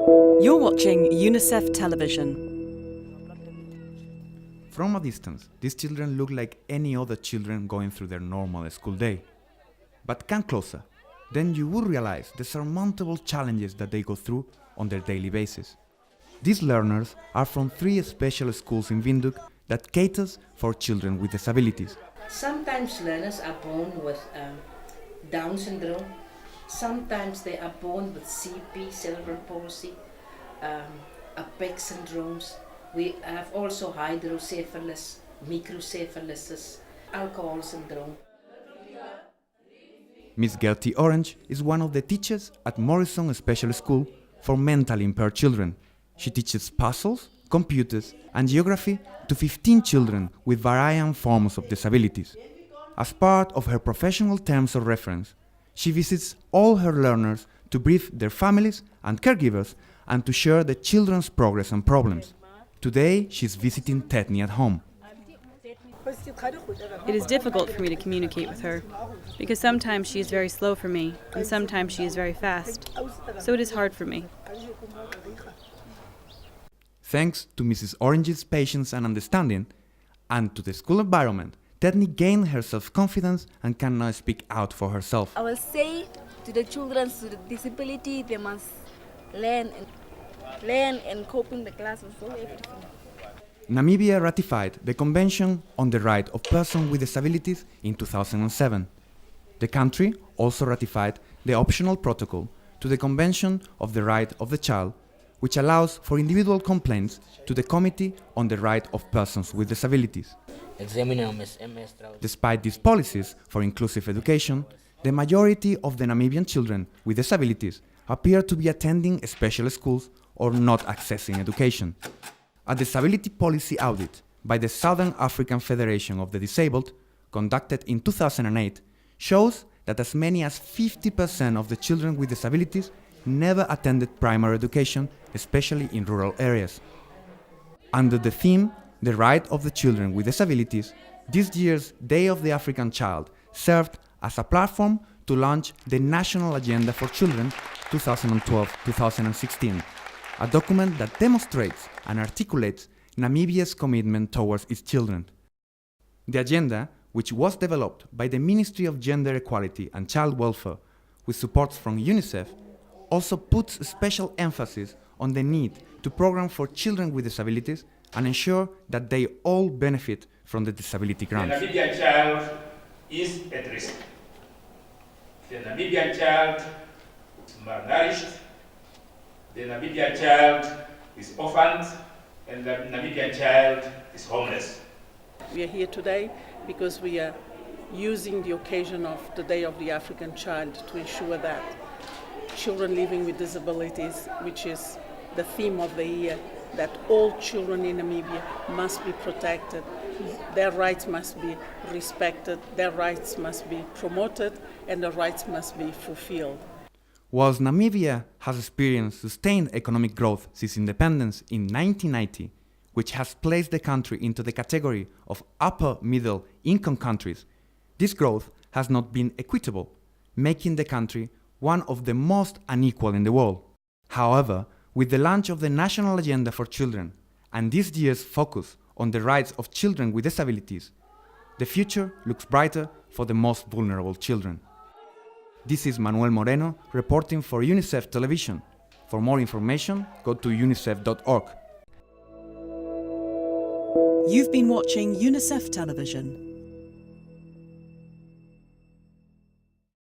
You're watching UNICEF television. From a distance, these children look like any other children going through their normal school day. But come closer, then you will realize the surmountable challenges that they go through on their daily basis. These learners are from 3 special schools in Windhoek that caters for children with disabilities. Sometimes learners are born with Down syndrome. Sometimes they are born with CP, cerebral palsy, APEC syndromes. We have also hydrocephalus, microcephalus, alcohol syndrome. Miss Gertie Orange is one of the teachers at Morrison Special School for mentally impaired children. She teaches puzzles, computers, and geography to 15 children with varying forms of disabilities. As part of her professional terms of reference, she visits all her learners to brief their families and caregivers and to share the children's progress and problems. Today, she's visiting Tetni at home. It is difficult for me to communicate with her, because sometimes she is very slow for me, and sometimes she is very fast. So it is hard for me. Thanks to Mrs. Orange's patience and understanding, and to the school environment, Tetni gained her self-confidence and can now speak out for herself. I will say to the children with disability, they must learn and cope in the class and so everything. Namibia ratified the Convention on the Right of Persons with Disabilities in 2007. The country also ratified the optional protocol to the Convention of the Right of the Child, which allows for individual complaints to the Committee on the Right of Persons with Disabilities. Despite these policies for inclusive education, the majority of the Namibian children with disabilities appear to be attending special schools or not accessing education. A disability policy audit by the Southern African Federation of the Disabled, conducted in 2008, shows that as many as 50% of the children with disabilities never attended primary education, especially in rural areas. Under the theme, The Right of the Children with Disabilities, this year's Day of the African Child served as a platform to launch the National Agenda for Children 2012-2016, a document that demonstrates and articulates Namibia's commitment towards its children. The agenda, which was developed by the Ministry of Gender Equality and Child Welfare with support from UNICEF, also puts special emphasis on the need to program for children with disabilities and ensure that they all benefit from the disability grants. The Namibian child is at risk. The Namibian child is malnourished. The Namibian child is orphaned, and the Namibian child is homeless. We are here today because we are using the occasion of the Day of the African Child to ensure that children living with disabilities, which is the theme of the year, that all children in Namibia must be protected, their rights must be respected, their rights must be promoted, and their rights must be fulfilled. Whilst Namibia has experienced sustained economic growth since independence in 1990, which has placed the country into the category of upper middle income countries, this growth has not been equitable, making the country one of the most unequal in the world. However, with the launch of the National Agenda for Children and this year's focus on the rights of children with disabilities, the future looks brighter for the most vulnerable children. This is Manuel Moreno reporting for UNICEF Television. For more information, go to unicef.org. You've been watching UNICEF television.